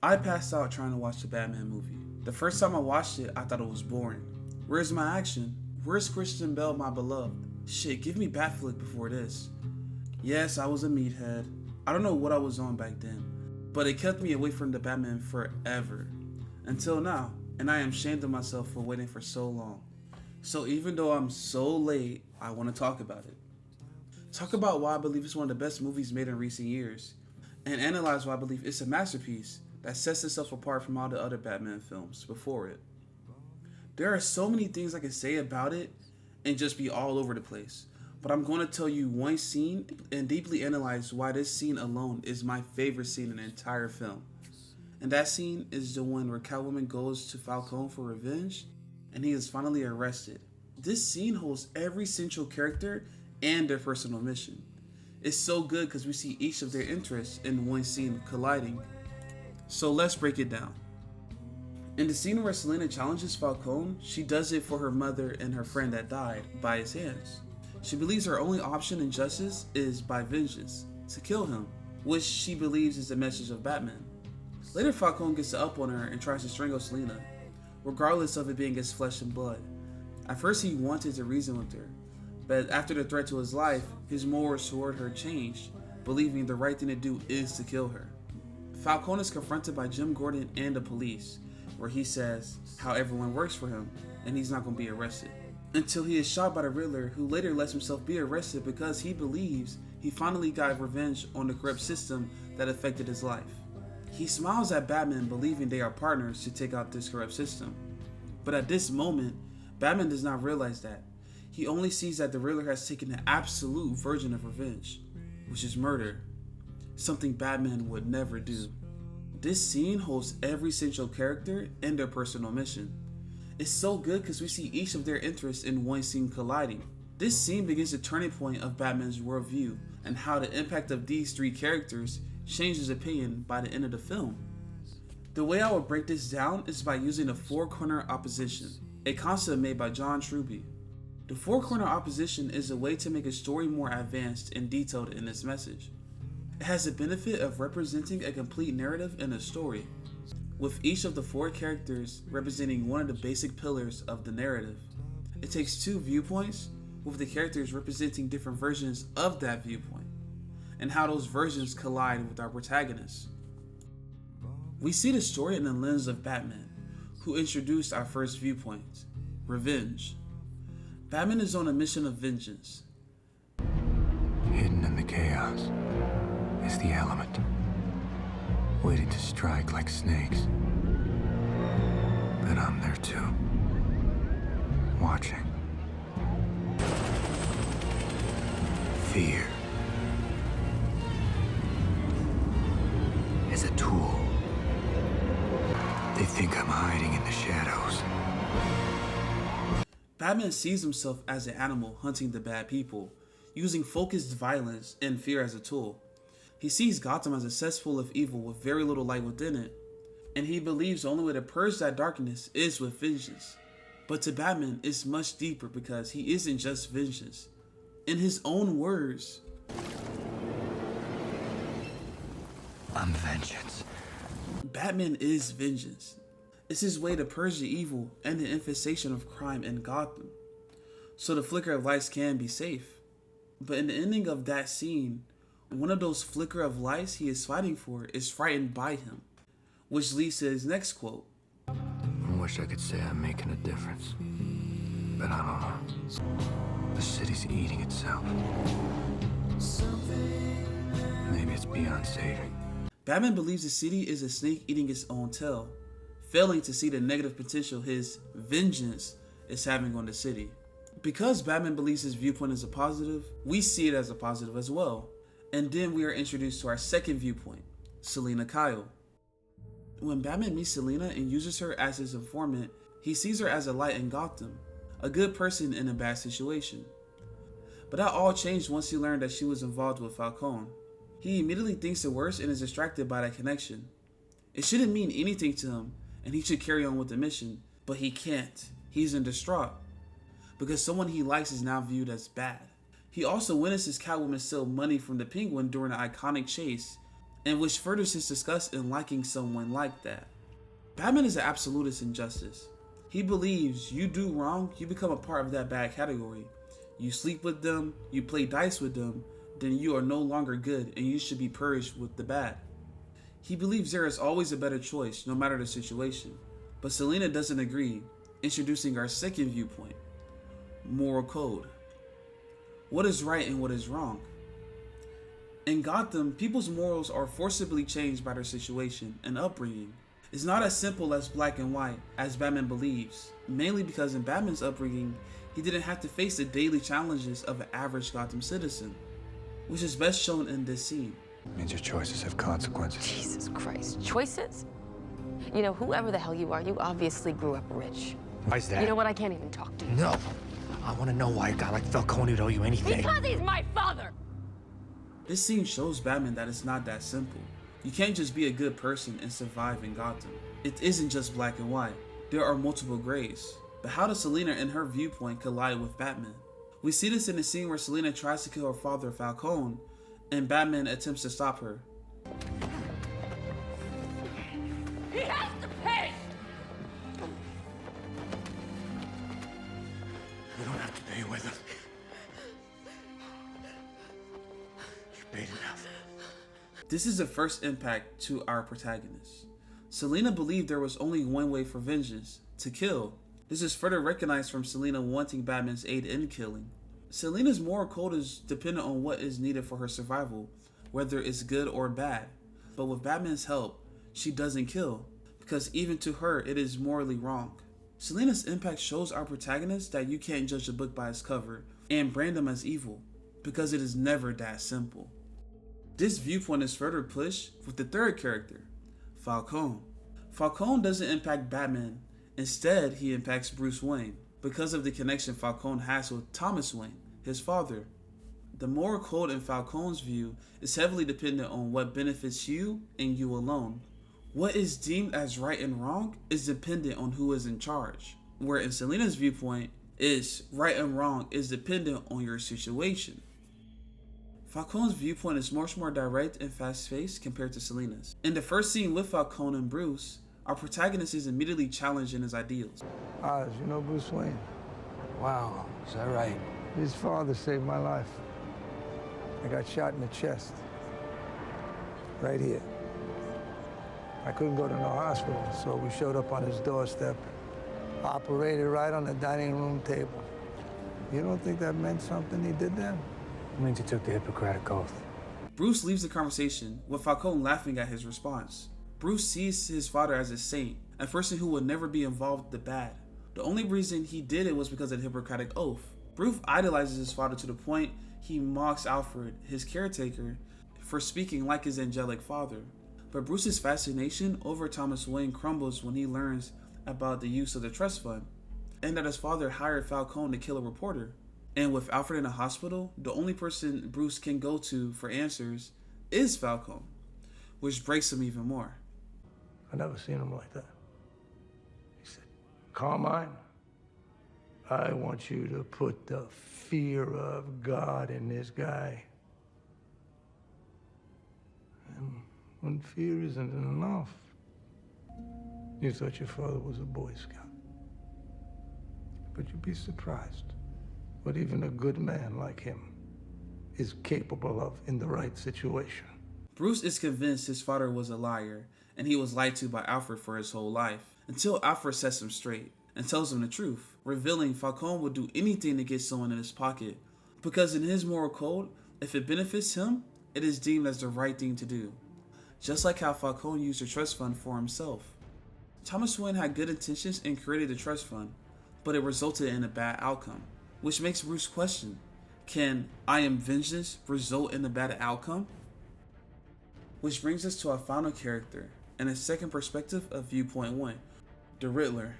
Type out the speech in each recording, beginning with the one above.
I passed out trying to watch the Batman movie. The first time I watched it, I thought it was boring. Where's my action? Where's Christian Bale, my beloved? Shit, give me Batflick before this. Yes, I was a meathead. I don't know what I was on back then, but it kept me away from the Batman forever. Until now, and I am ashamed of myself for waiting for so long. So even though I'm so late, I want to talk about it. Talk about why I believe it's one of the best movies made in recent years, and analyze why I believe it's a masterpiece that sets itself apart from all the other Batman films before it. There are so many things I can say about it and just be all over the place, but I'm going to tell you one scene and deeply analyze why this scene alone is my favorite scene in the entire film. And that scene is the one where Catwoman goes to Falcone for revenge and he is finally arrested. This scene holds every central character and their personal mission. It's so good because we see each of their interests in one scene colliding. So let's break it down. In the scene where Selina challenges Falcone, she does it for her mother and her friend that died by his hands. She believes her only option in justice is by vengeance, to kill him, which she believes is the message of Batman. Later, Falcone gets up on her and tries to strangle Selina, regardless of it being his flesh and blood. At first he wanted to reason with her, but after the threat to his life, his morals toward her changed, believing the right thing to do is to kill her. Falcone is confronted by Jim Gordon and the police, where he says how everyone works for him and he's not going to be arrested. Until he is shot by the Riddler, who later lets himself be arrested because he believes he finally got revenge on the corrupt system that affected his life. He smiles at Batman, believing they are partners to take out this corrupt system. But at this moment, Batman does not realize that. He only sees that the Riddler has taken the absolute version of revenge, which is murder. Something Batman would never do. This scene holds every central character and their personal mission. It's so good because we see each of their interests in one scene colliding. This scene begins the turning point of Batman's worldview and how the impact of these three characters changes his opinion by the end of the film. The way I would break this down is by using the four-corner opposition, a concept made by John Truby. The four-corner opposition is a way to make a story more advanced and detailed in its message. It has the benefit of representing a complete narrative in a story, with each of the four characters representing one of the basic pillars of the narrative. It takes two viewpoints, with the characters representing different versions of that viewpoint, and how those versions collide with our protagonist. We see the story in the lens of Batman, who introduced our first viewpoint, revenge. Batman is on a mission of vengeance. Hidden in the chaos is the element, waiting to strike like snakes. But I'm there too, watching. Fear is a tool. They think I'm hiding in the shadows. Batman sees himself as an animal hunting the bad people, using focused violence and fear as a tool. He sees Gotham as a cesspool of evil with very little light within it, and he believes the only way to purge that darkness is with vengeance. But to Batman, it's much deeper because he isn't just vengeance. In his own words, I'm vengeance. Batman is vengeance. It's his way to purge the evil and the infestation of crime in Gotham, so the flicker of lights can be safe. But in the ending of that scene, one of those flicker of lights he is fighting for is frightened by him, which leads to his next quote. I wish I could say I'm making a difference, but I don't know. The city's eating itself. Maybe it's beyond saving. Batman believes the city is a snake eating its own tail, failing to see the negative potential his vengeance is having on the city. Because Batman believes his viewpoint is a positive, we see it as a positive as well. And then we are introduced to our second viewpoint, Selina Kyle. When Batman meets Selina and uses her as his informant, he sees her as a light in Gotham, a good person in a bad situation. But that all changed once he learned that she was involved with Falcone. He immediately thinks the worst and is distracted by that connection. It shouldn't mean anything to him, and he should carry on with the mission, but he can't. He's in distraught, because someone he likes is now viewed as bad. He also witnesses Catwoman steal money from the Penguin during an iconic chase, and which furthers his disgust in liking someone like that. Batman is an absolutist in justice. He believes you do wrong, you become a part of that bad category. You sleep with them, you play dice with them, then you are no longer good and you should be purged with the bad. He believes there is always a better choice, no matter the situation. But Selina doesn't agree, introducing our second viewpoint, moral code. What is right and what is wrong? In Gotham, people's morals are forcibly changed by their situation and upbringing. It's not as simple as black and white as Batman believes, mainly because in Batman's upbringing, he didn't have to face the daily challenges of an average Gotham citizen, which is best shown in this scene. It means your choices have consequences. Jesus Christ. Choices? You know, whoever the hell you are, you obviously grew up rich. Why's that? You know what? I can't even talk to you. No. I want to know why a guy like Falcone would owe you anything. Because he's my father! This scene shows Batman that it's not that simple. You can't just be a good person and survive in Gotham. It isn't just black and white. There are multiple grays. But how does Selina and her viewpoint collide with Batman? We see this in the scene where Selina tries to kill her father Falcone, and Batman attempts to stop her. He has to pay! You don't have to pay with him. You paid enough. This is the first impact to our protagonist. Selina believed there was only one way for vengeance, to kill. This is further recognized from Selina wanting Batman's aid in killing. Selina's moral code is dependent on what is needed for her survival, whether it's good or bad. But with Batman's help, she doesn't kill, because even to her, it is morally wrong. Selina's impact shows our protagonist that you can't judge a book by its cover and brand them as evil, because it is never that simple. This viewpoint is further pushed with the third character, Falcone. Falcone doesn't impact Batman, instead he impacts Bruce Wayne, because of the connection Falcone has with Thomas Wayne, his father. The moral code in Falcone's view is heavily dependent on what benefits you and you alone. What is deemed as right and wrong is dependent on who is in charge, where in Selina's viewpoint is right and wrong is dependent on your situation. Falcone's viewpoint is much more direct and fast-paced compared to Selina's. In the first scene with Falcone and Bruce, our protagonist is immediately challenged in his ideals. Oz, you know Bruce Wayne? Wow, is that right? His father saved my life. I got shot in the chest. Right here. I couldn't go to no hospital, so we showed up on his doorstep. Operated right on the dining room table. You don't think that meant something he did that? It means he took the Hippocratic Oath. Bruce leaves the conversation with Falcone laughing at his response. Bruce sees his father as a saint, a person who would never be involved with the bad. The only reason he did it was because of the Hippocratic Oath. Bruce idolizes his father to the point he mocks Alfred, his caretaker, for speaking like his angelic father. But Bruce's fascination over Thomas Wayne crumbles when he learns about the use of the trust fund, and that his father hired Falcone to kill a reporter. And with Alfred in the hospital, the only person Bruce can go to for answers is Falcone, which breaks him even more. I never seen him like that. He said, Carmine, I want you to put the fear of God in this guy. And when fear isn't enough, you thought your father was a Boy Scout. But you'd be surprised what even a good man like him is capable of in the right situation. Bruce is convinced his father was a liar, and he was lied to by Alfred for his whole life, until Alfred sets him straight and tells him the truth, revealing Falcone would do anything to get someone in his pocket, because in his moral code, if it benefits him, it is deemed as the right thing to do. Just like how Falcone used the trust fund for himself. Thomas Wayne had good intentions and created the trust fund, but it resulted in a bad outcome, which makes Bruce question, can I am vengeance result in a bad outcome? Which brings us to our final character, and a second perspective of viewpoint 1, the Riddler.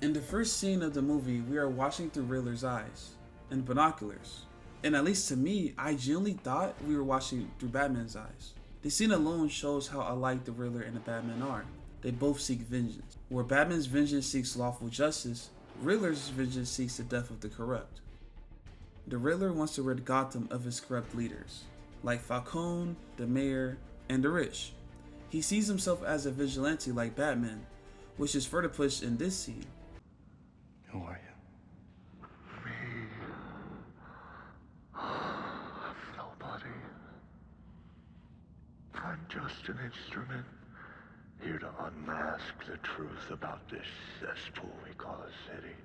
In the first scene of the movie, we are watching through Riddler's eyes, and binoculars. And at least to me, I genuinely thought we were watching through Batman's eyes. The scene alone shows how alike the Riddler and the Batman are. They both seek vengeance. Where Batman's vengeance seeks lawful justice, Riddler's vengeance seeks the death of the corrupt. The Riddler wants to rid Gotham of its corrupt leaders. like Falcone, the mayor, and the rich. He sees himself as a vigilante like Batman, which is further pushed in this scene. Who are you? Me. I'm nobody. I'm just an instrument, here to unmask the truth about this cesspool we call a city.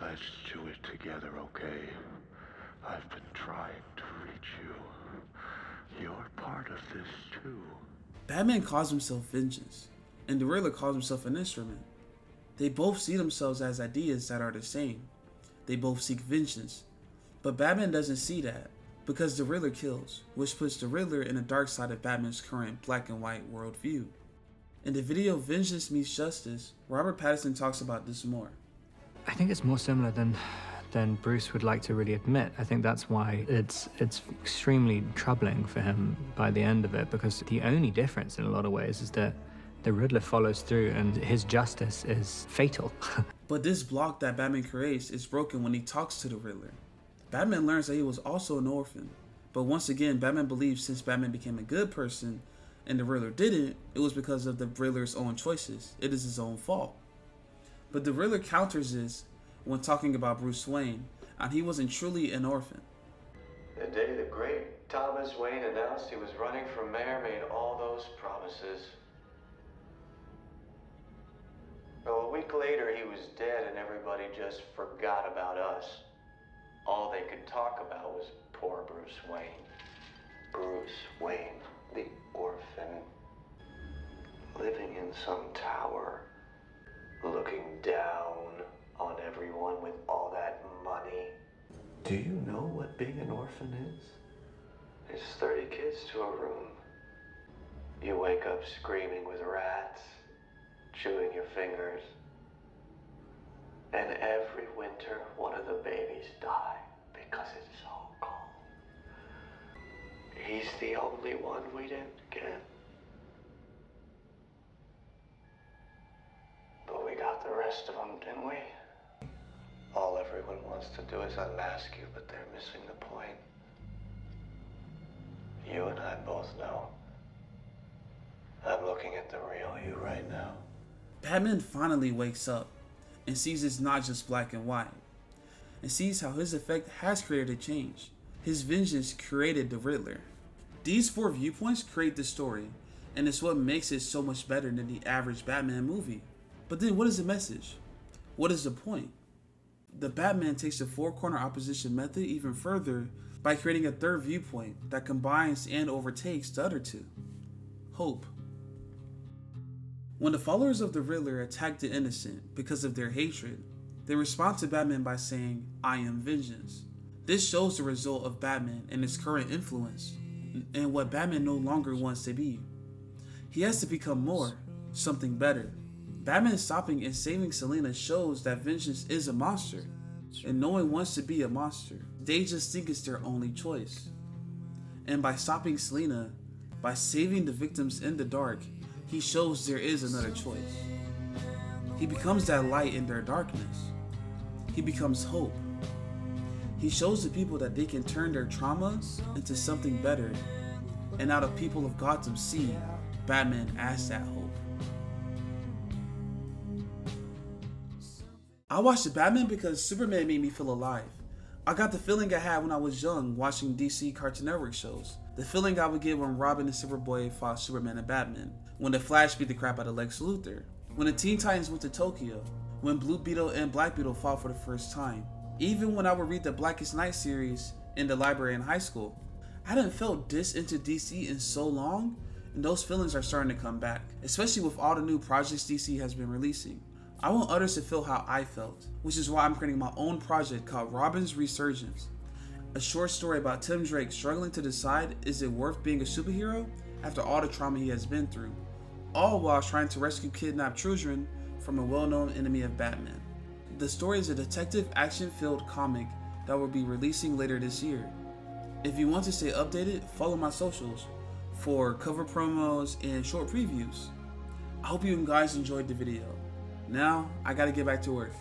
Let's do it together, okay? I've been trying to reach you. You're part of this too. Batman calls himself Vengeance, and the Riddler calls himself an instrument. They both see themselves as ideas that are the same. They both seek vengeance. But Batman doesn't see that, because the Riddler kills, which puts the Riddler in the dark side of Batman's current black and white worldview. In the video Vengeance Meets Justice, Robert Pattinson talks about this more. I think it's more similar than Bruce would like to really admit. I think that's why it's extremely troubling for him by the end of it, because the only difference in a lot of ways is that the Riddler follows through and his justice is fatal. But this block that Batman creates is broken when he talks to the Riddler. Batman learns that he was also an orphan, but once again Batman believes since Batman became a good person and the Riddler didn't, it was because of the Riddler's own choices. It is his own fault. But the Riddler counters this when talking about Bruce Wayne, and he wasn't truly an orphan. The day the great Thomas Wayne announced he was running for mayor made all those promises. Well, a week later he was dead and everybody just forgot about us. All they could talk about was poor Bruce Wayne. Bruce Wayne, the orphan, living in some tower, looking down on everyone with all that money. Do you know what being an orphan is? It's 30 kids to a room. You wake up screaming with rats, chewing your fingers. And every winter, one of the babies die because it's so cold. He's the only one we didn't get. But we got the rest of them, didn't we? All everyone wants to do is unmask you, but they're missing the point. You and I both know. I'm looking at the real you right now. Batman finally wakes up and sees it's not just black and white, and sees how his effect has created a change. His vengeance created the Riddler. These 4 viewpoints create the story, and it's what makes it so much better than the average Batman movie. But then what is the message? What is the point? The Batman takes the 4-corner opposition method even further by creating a third viewpoint that combines and overtakes the other 2. Hope. When the followers of the Riddler attack the innocent because of their hatred, they respond to Batman by saying, "I am vengeance." This shows the result of Batman and his current influence, and what Batman no longer wants to be. He has to become more, something better. Batman stopping and saving Selina shows that vengeance is a monster, and no one wants to be a monster. They just think it's their only choice. And by stopping Selina, by saving the victims in the dark, he shows there is another choice. He becomes that light in their darkness. He becomes hope. He shows the people that they can turn their trauma into something better. And now the people of Gotham see Batman as that hope. I watched the Batman because Superman made me feel alive. I got the feeling I had when I was young watching DC Cartoon Network shows. The feeling I would get when Robin and Superboy fought Superman and Batman. When the Flash beat the crap out of Lex Luthor. When the Teen Titans went to Tokyo. When Blue Beetle and Black Beetle fought for the first time. Even when I would read the Blackest Night series in the library in high school. I hadn't felt this into DC in so long, and those feelings are starting to come back. Especially with all the new projects DC has been releasing. I want others to feel how I felt, which is why I'm creating my own project called Robin's Resurgence. A short story about Tim Drake struggling to decide, is it worth being a superhero after all the trauma he has been through, all while trying to rescue kidnapped children from a well-known enemy of Batman. The story is a detective action-filled comic that will be releasing later this year. If you want to stay updated, follow my socials for cover promos and short previews. I hope you guys enjoyed the video. Now, I gotta get back to work.